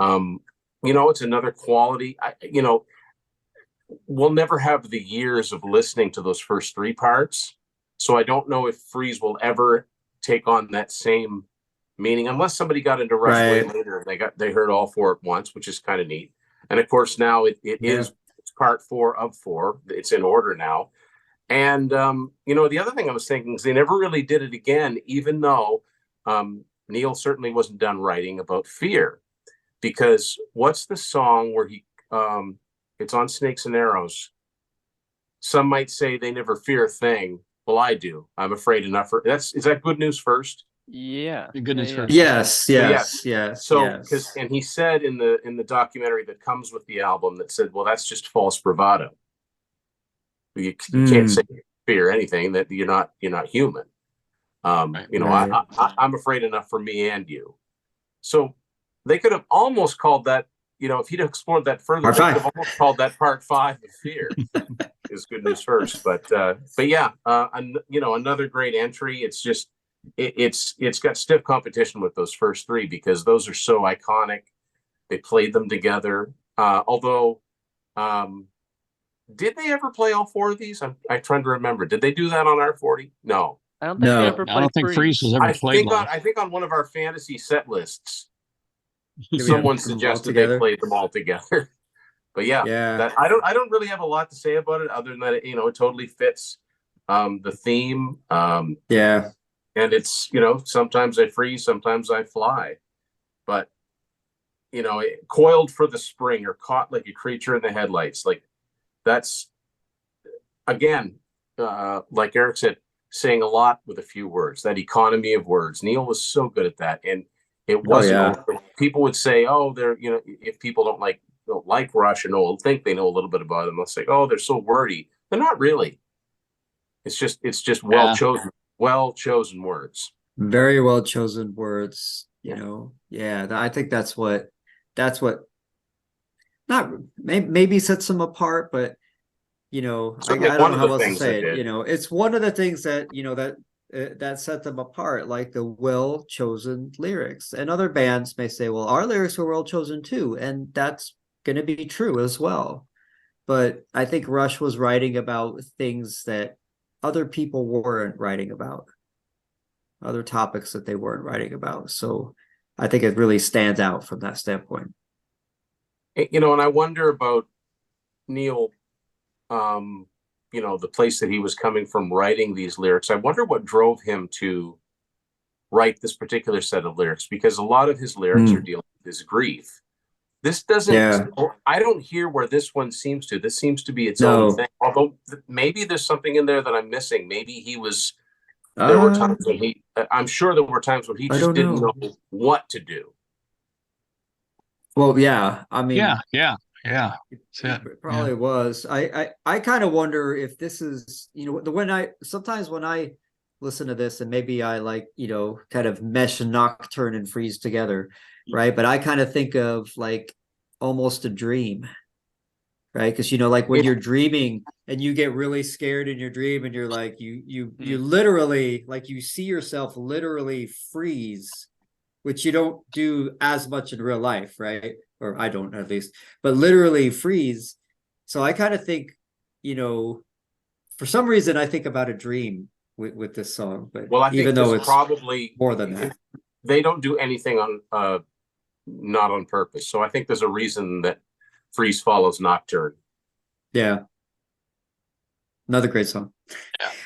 it's another quality. We'll never have the years of listening to those first 3 parts. So I don't know if Freeze will ever take on that same meaning unless somebody got into Rush way Right. later and they heard all 4 at once, which is kind of neat. And of course now it Yeah. is part 4 of 4. It's in order now. And the other thing I was thinking is they never really did it again, even though Neil certainly wasn't done writing about fear. Because what's the song where it's on Snakes and Arrows? Some might say they never fear a thing. Well, I do. I'm afraid enough for is that Good News First? Yeah. Goodness yeah, first. Yes, yes. yes. So and he said in the documentary that comes with the album that said, well, that's just false bravado. You can't say fear anything, that you're not human. Right. I'm afraid enough for me and you. So they could have almost called that, if he'd explored that further, they could have almost called that part 5 of Fear. Is Good News First. But yeah, another great entry. It's just it's got stiff competition with those first 3 because those are so iconic. They played them together. Although, did they ever play all 4 of these? I'm trying to remember. Did they do that on R40? No. I don't think they ever I don't played think Freeze was ever I played live. I think on one of our fantasy set lists, we someone have them all suggested they together? played them all together. But yeah, Yeah. I don't really have a lot to say about it other than that it totally fits the theme. Yeah. And it's, sometimes I freeze, sometimes I fly. But coiled for the spring or caught like a creature in the headlights, like that's again, like Eric said, saying a lot with a few words. That economy of words. Neil was so good at that, and it wasn't. People would say, "Oh, they're if people don't like Rush and think they know a little bit about them, they'll say, oh, they're so wordy." They're not really. It's just well chosen words. Very well chosen words. I think that's what not maybe sets them apart, but I don't know how else to say it. It's one of the things that that set them apart, like the well chosen lyrics. And other bands may say, well, our lyrics were well chosen too, and that's going to be true as well. But I think Rush was writing about things that other people weren't writing about, other topics that they weren't writing about. So I think it really stands out from that standpoint. And I wonder about Neil, the place that he was coming from writing these lyrics. I wonder what drove him to write this particular set of lyrics, because a lot of his lyrics are dealing with his grief. This doesn't, I don't hear where this one seems to. This seems to be its own thing. Although maybe there's something in there that I'm missing. Maybe there were times when I'm sure there were times when he just didn't know what to do. Well, yeah, I mean, yeah. It probably was. I kind of wonder if this is, sometimes when I listen to this, and maybe I kind of mesh Nocturne and Freeze together, right? But I kind of think of like almost a dream, right? Because like when you're dreaming and you get really scared in your dream, and you're like you literally, like, you see yourself literally freeze, which you don't do as much in real life, right? Or I don't, at least, but literally freeze. So I kind of think, for some reason, I think about a dream with this song. But well, I think even though it's probably more than that, they don't do anything on not on purpose. So I think there's a reason that Freeze follows Nocturne. Yeah. Another great song.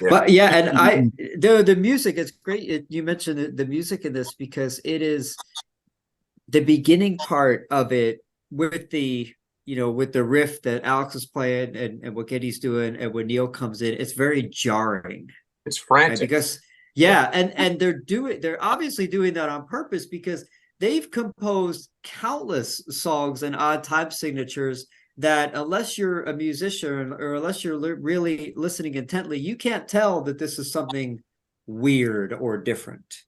But yeah, and the music is great. You mentioned the music in this, because it is the beginning part of it with the with the riff that Alex is playing and what Geddy's doing, and when Neil comes in, it's very jarring. It's frantic, right? Because and they're obviously doing that on purpose, because they've composed countless songs and odd time signatures that, unless you're a musician or unless you're really listening intently, you can't tell that this is something weird or different,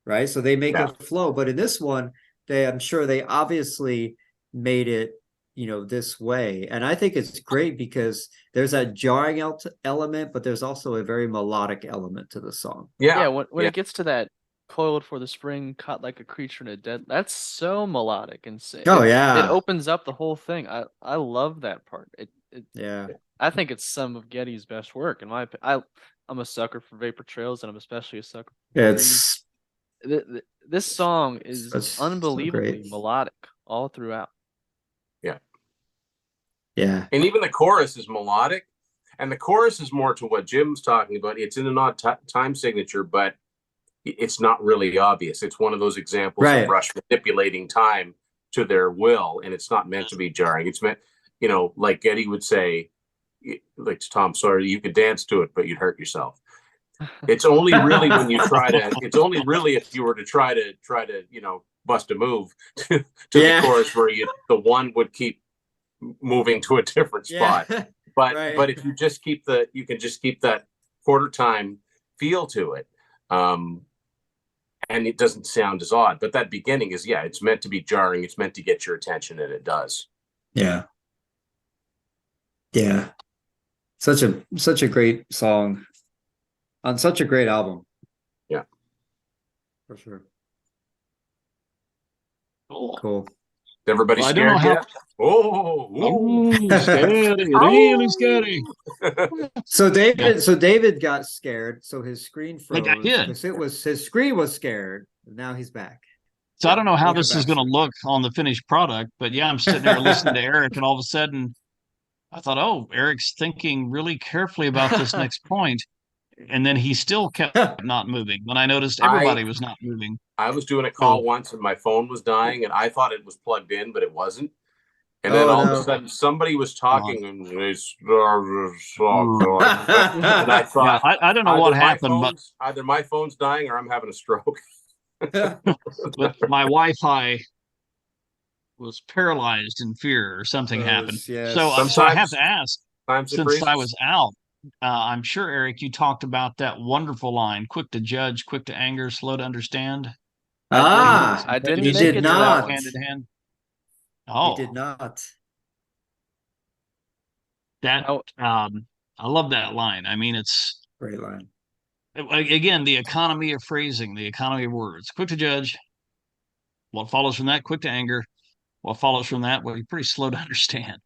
right? So they make it flow. But in this one, I'm sure they obviously made it this way, and I think it's great because there's that jarring element, but there's also a very melodic element to the song. When it gets to that coiled for the spring, caught like a creature in a dead, that's so melodic and sick. It opens up the whole thing. I love that part. I think it's some of Geddy's best work, in my opinion. I'm a sucker for Vapor Trails, and I'm especially a sucker for this song is unbelievably melodic all throughout. Yeah. And even the chorus is melodic. And the chorus is more to what Jim's talking about. It's in an odd time signature, but it's not really obvious. It's one of those examples Right. of Rush manipulating time to their will, and it's not meant to be jarring. It's meant, like Eddie would say, like to Tom Sawyer, you could dance to it, but you'd hurt yourself. It's only really when you try to. It's only really if you were to try to bust a move to Yeah. the chorus where the one would keep moving to a different spot. Yeah. But Right. but if you just keep you can just keep that quarter time feel to it, and it doesn't sound as odd. But that beginning is, it's meant to be jarring. It's meant to get your attention, and it does. Yeah. Yeah. Such a great song on such a great album. Yeah. For sure. Cool. Cool. Everybody Well, I don't know scared how- yet? Oh, Scary, really scary. So David got scared, so his screen froze I did. because his screen was scared. Now he's back. So I don't know how Welcome this is back, going to sir. look on the finished product, but yeah, I'm sitting there listening to Eric, and all of a sudden I thought, oh, Eric's thinking really carefully about this next point. And then he still kept not moving. When I noticed everybody was not moving. I was doing a call once and my phone was dying, and I thought it was plugged in, but it wasn't. And then all of a sudden somebody was talking and they started and I thought, I don't know what happened, but either my phone's dying or I'm having a stroke. but my Wi-Fi was paralyzed in fear or something happened. Yes. So I have to ask, since I freezes. was out, I'm sure, Eric, you talked about that wonderful line, quick to judge, quick to anger, slow to understand. I didn't you make did it to not. that one. Hand in hand. He Oh, did not. that I love that line. I mean, it's Great line. again the economy of phrasing, the economy of words. Quick to judge. What follows from that? Quick to anger. What follows from that? Well, you're pretty slow to understand.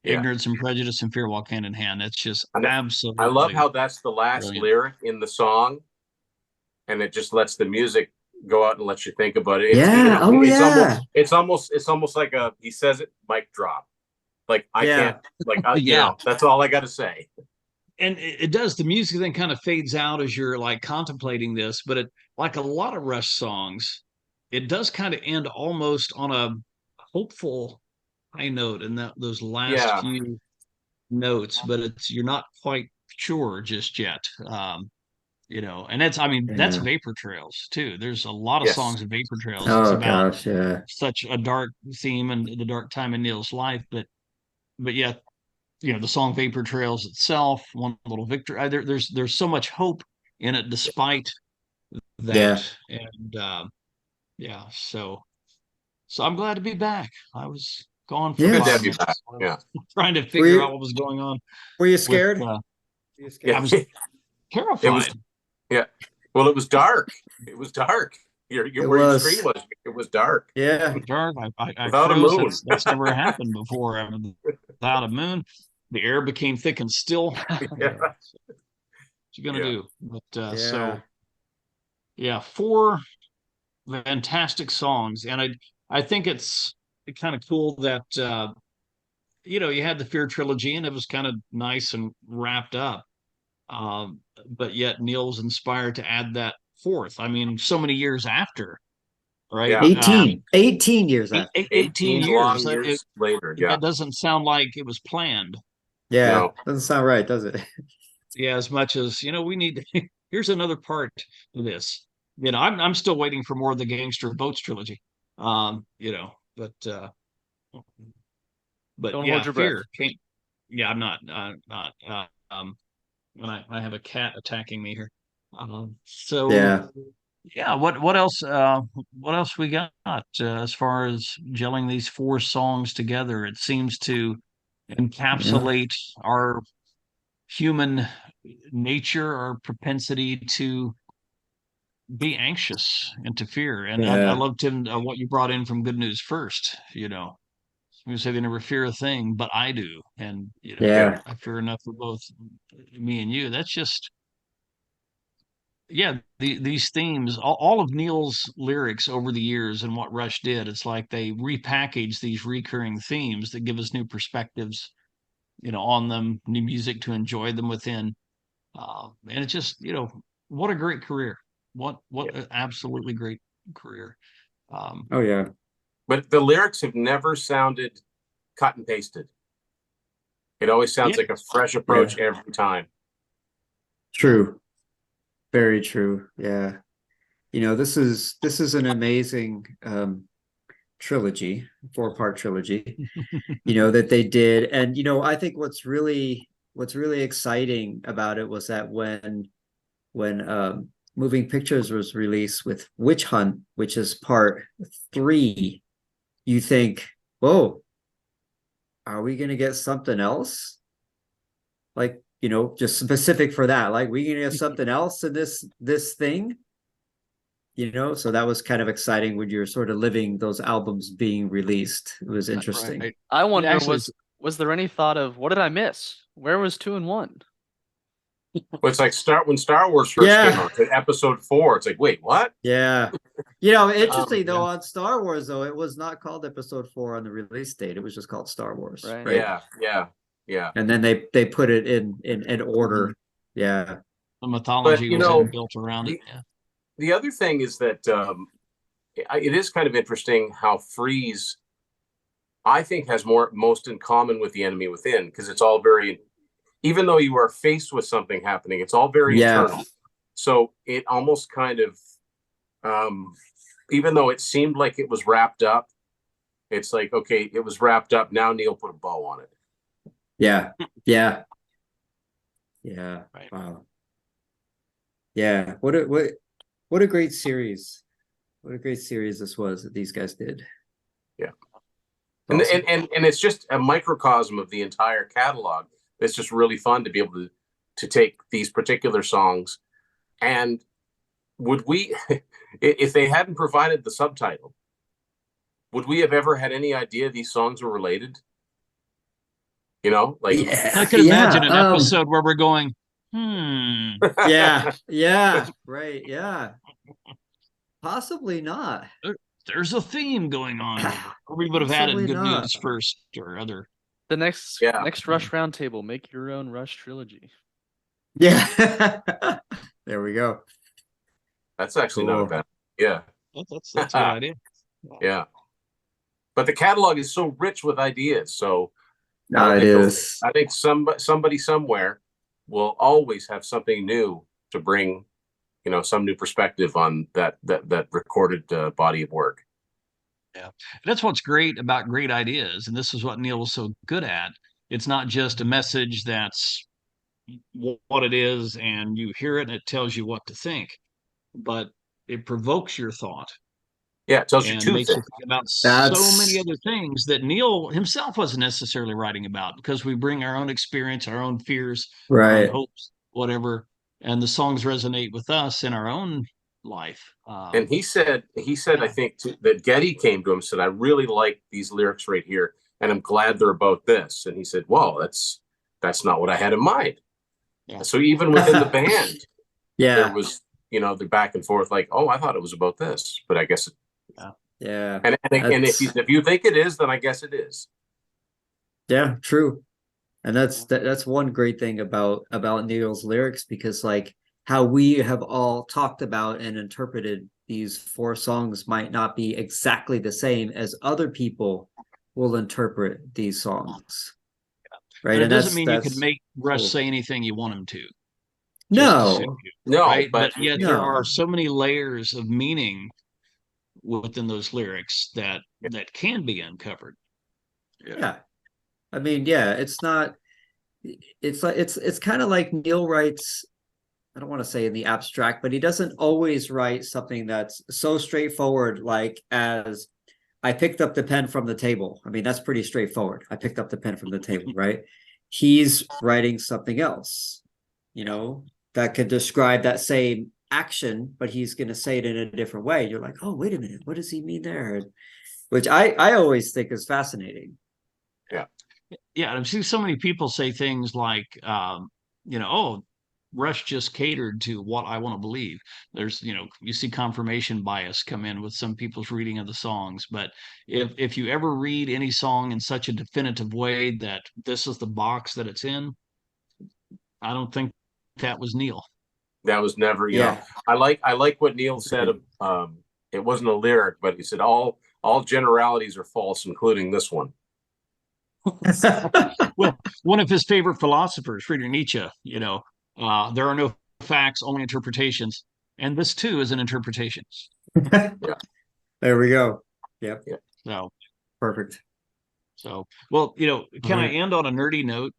Yeah. Ignorance and prejudice and fear walk hand in hand. That's just absolutely. I love how that's the last brilliant lyric in the song, and it just lets the music go out and lets you think about it. It's almost like he says it, mic drop. Like I can't, that's all I got to say. And it does. The music then kind of fades out as you're like contemplating this, but it, like a lot of Rush songs, it does kind of end almost on a hopeful high note in those last few notes, but you're not quite sure just yet. And that's Vapor Trails too. There's a lot of songs of Vapor Trails. It's about such a dark theme and the dark time in Neil's life, but yet, the song Vapor Trails itself, One Little Victory, there's so much hope in it despite that. And so I'm glad to be back. I was gone for Good to 5 have you months. back. Yeah. Trying to figure out what was going on. Were you scared? I was terrified. Well, it was dark. It was dark. Your screen was. It was dark. Yeah. Dark. I without froze. a moon. That's never happened before. Without a moon, the air became thick and still. Yeah. What you gonna do? But 4 fantastic songs, and I think it's kind of cool that you had the Fear Trilogy, and it was kind of nice and wrapped up. But yet Neil was inspired to add that 4th. I mean, so many years after, right? Yeah. 18 years after. 18 long years later. Yeah. That doesn't sound like it was planned. Yeah. No. Doesn't sound right, does it? Yeah, as much as, we need here's another part to this. I'm still waiting for more of the Gangster Boats trilogy. But Don't yeah, hold your Fear breath. yeah, I'm not when I have a cat attacking me here. What else we got as far as gelling these 4 songs together? It seems to encapsulate our human nature, our propensity to be anxious and to fear. And I love, Tim, what you brought in from Good News First. You say they never fear a thing, but I do. And I fear enough for both me and you. That's just these themes, all of Neil's lyrics over the years and what Rush did, it's like they repackage these recurring themes that give us new perspectives on them, new music to enjoy them within. And it's just, what a great career. What an absolutely great career. Oh yeah. But the lyrics have never sounded cut and pasted. It always sounds Yeah. like a fresh approach every time. True. Very true. Yeah. This is an amazing trilogy, 4-part trilogy, that they did. And I think what's really exciting about it was that when Moving Pictures was released with Witch Hunt, which is part 3, you think, whoa, are we gonna get something else? Like, just specific for that. Like, we gonna get something else in this thing? So that was kind of exciting when you're sort of living those albums being released. It was interesting. Right. I wonder, actually was there any thought of what did I miss? Where was 2 and 1? But it's like when Star Wars first came out, episode 4, it's like, wait, what? Yeah. Interesting though, on Star Wars though, it was not called episode 4 on the release date. It was just called Star Wars. Right. Yeah. And then they put it in order. Yeah. The mythology was built around it. Yeah. The other thing is that it is kind of interesting how Freeze, I think, has most in common with The Enemy Within, because it's all very, even though you are faced with something happening, it's all very internal. So it almost kind of, even though it seemed like it was wrapped up, it's like, okay, it was wrapped up. Now Neil put a bow on it. Yeah. Yeah. Yeah. Right. Wow. Yeah. What a great series. What a great series this was that these guys did. Yeah. Awesome. And it's just a microcosm of the entire catalog. It's just really fun to be able to take these particular songs. And would we, if they hadn't provided the subtitle, would we have ever had any idea these songs were related? I could imagine an episode where we're going, yeah, right, yeah. Possibly not. There's a theme going on. Or we would have added Good News First or other. The next Rush Roundtable, make your own Rush trilogy. Yeah. There we go. That's actually not a bad. Yeah. That's a good idea. Yeah. But the catalog is so rich with ideas. So it is. I think somebody somewhere will always have something new to bring, some new perspective on that recorded body of work. Yeah, that's what's great about great ideas, and this is what Neil was so good at. It's not just a message that's what it is, and you hear it and it tells you what to think, but it provokes your thought. Yeah, it tells you and makes you think about so many other things that Neil himself wasn't necessarily writing about, because we bring our own experience, our own fears, our own hopes, whatever, and the songs resonate with us in our own life. And he said, I think that Getty came to him and said, I really like these lyrics right here, and I'm glad they're about this. And he said, well, that's not what I had in mind. Yeah. So even within the band, there was, the back and forth, like, oh, I thought it was about this, but I guess yeah. And if you think it is, then I guess it is. Yeah, true. And that's one great thing about Neil's lyrics, because like how we have all talked about and interpreted these 4 songs might not be exactly the same as other people will interpret these songs. Right. But it doesn't mean you can make Rush say anything you want him to. No, right? But yet there are so many layers of meaning within those lyrics that can be uncovered. Yeah. I mean, it's not, it's like, it's kind of like Neil writes, I don't want to say in the abstract, but he doesn't always write something that's so straightforward, like as I picked up the pen from the table. I mean, that's pretty straightforward. I picked up the pen from the table, right? He's writing something else, that could describe that same action, but he's going to say it in a different way. You're like, oh, wait a minute, what does he mean there? Which I always think is fascinating. Yeah, I've seen so many people say things like, oh, Rush just catered to what I want to believe. There's, you see confirmation bias come in with some people's reading of the songs, but if you ever read any song in such a definitive way that this is the box that it's in, I don't think that was Neil. That was never, Yeah. I like what Neil said. It wasn't a lyric, but he said all generalities are false, including this one. Well, one of his favorite philosophers, Friedrich Nietzsche, there are no facts, only interpretations. And this too is an interpretation. There we go. Yep. Yeah. So Perfect. well, can I right. end on a nerdy note?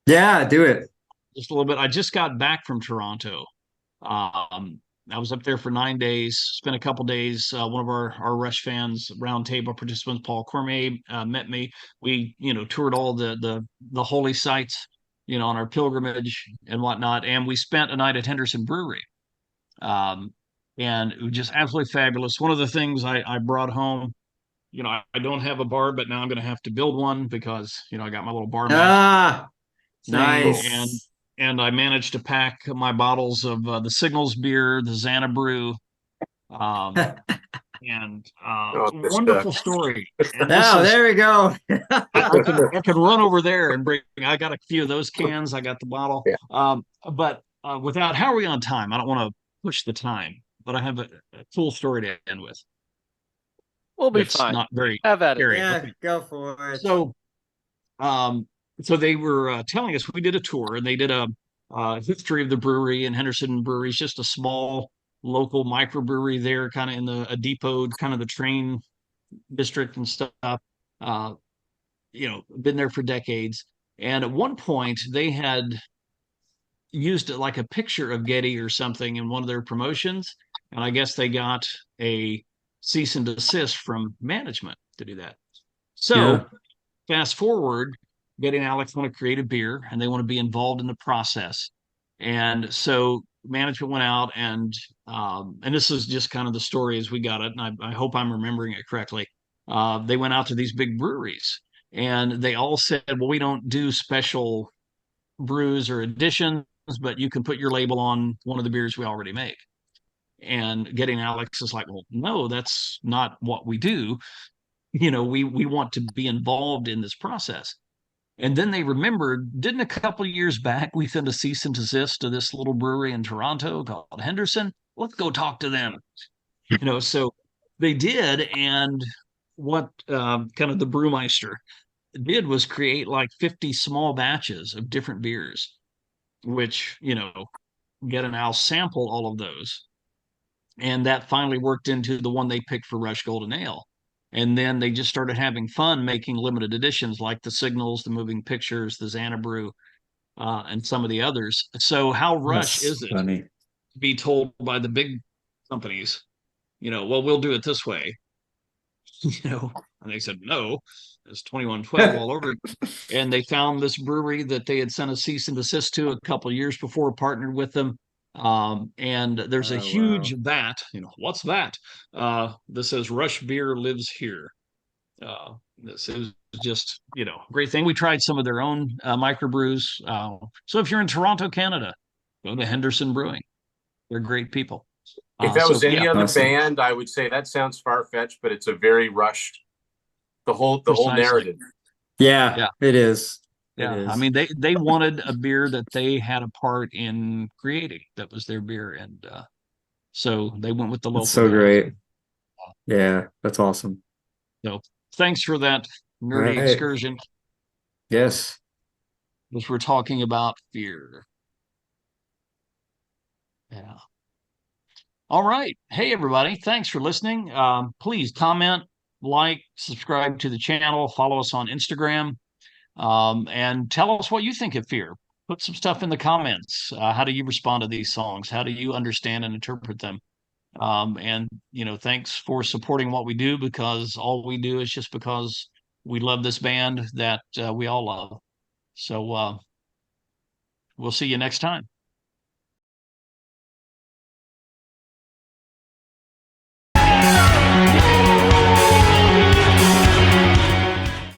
Yeah, do it. Just a little bit. I just got back from Toronto. I was up there for 9 days, spent a couple days. One of our Rush fans, roundtable participants, Paul Cormier, met me. We, toured all the holy sites, on our pilgrimage and whatnot. And we spent a night at Henderson Brewery. And it was just absolutely fabulous. One of the things I brought home, I don't have a bar, but now I'm going to have to build one because, I got my little bar mat thing, Nice. and I managed to pack my bottles of the Signals beer, the Xana Brew, and wonderful story. And this is there we go. I can run over there and bring. I got a few of those cans. I got the bottle. Yeah. But without, how are we on time? I don't want to push the time, but I have a cool story to end with. We'll be It's fine. not very Have at it. scary. Yeah, Okay. go for it. So they were telling us, we did a tour and they did a history of the brewery, and Henderson Brewery is just a small local microbrewery there, kind of in a depot, kind of the train district and stuff. Uh, been there for decades. And at one point, they had used it like a picture of Getty or something in one of their promotions, and I guess they got a cease and desist from management to do that. Yeah. So fast forward, Getty and Alex want to create a beer and they want to be involved in the process. And so management went out and this is just kind of the story as we got it, and I hope I'm remembering it correctly. They went out to these big breweries and they all said, well, we don't do special brews or additions, but you can put your label on one of the beers we already make. And Getty and Alex is like, well, no, that's not what we do. We want to be involved in this process. And then they remembered, didn't a couple of years back we sent a cease and desist to this little brewery in Toronto called Henderson? Let's go talk to them. So they did, and what kind of the brewmeister did was create like 50 small batches of different beers, which get an Al sample all of those, and that finally worked into the one they picked for Rush Golden Ale. And then they just started having fun making limited editions like the Signals, the Moving Pictures, the Xana Brew, and some of the others. So how Rush That's is it funny. to be told by the big companies, well, we'll do it this way, and they said, no, it's 2112 all over. And they found this brewery that they had sent a cease and desist to a couple of years before, partnered with them. And there's a Oh, huge wow. vat, what's that? That says Rush Beer lives here. This is just, great thing. We tried some of their own microbrews. So if you're in Toronto, Canada, go to Henderson Brewing. They're great people. If that was any yeah, other Awesome. band, I would say that sounds far-fetched, but it's a very rushed, the whole precisely. narrative. Yeah, it is. It Yeah, is. I mean they wanted a beer that they had a part in creating. That was their beer, and so they went with the local That's so guys. great. Yeah, that's awesome. So thanks for that nerdy Right. excursion, Yes. as we're talking about fear. Yeah. All right. Hey everybody, thanks for listening. Please comment, like, subscribe to the channel, follow us on Instagram, and tell us what you think of fear. Put some stuff in the comments. How do you respond to these songs? How do you understand and interpret them? And thanks for supporting what we do, because all we do is just because we love this band that we all love. So we'll see you next time.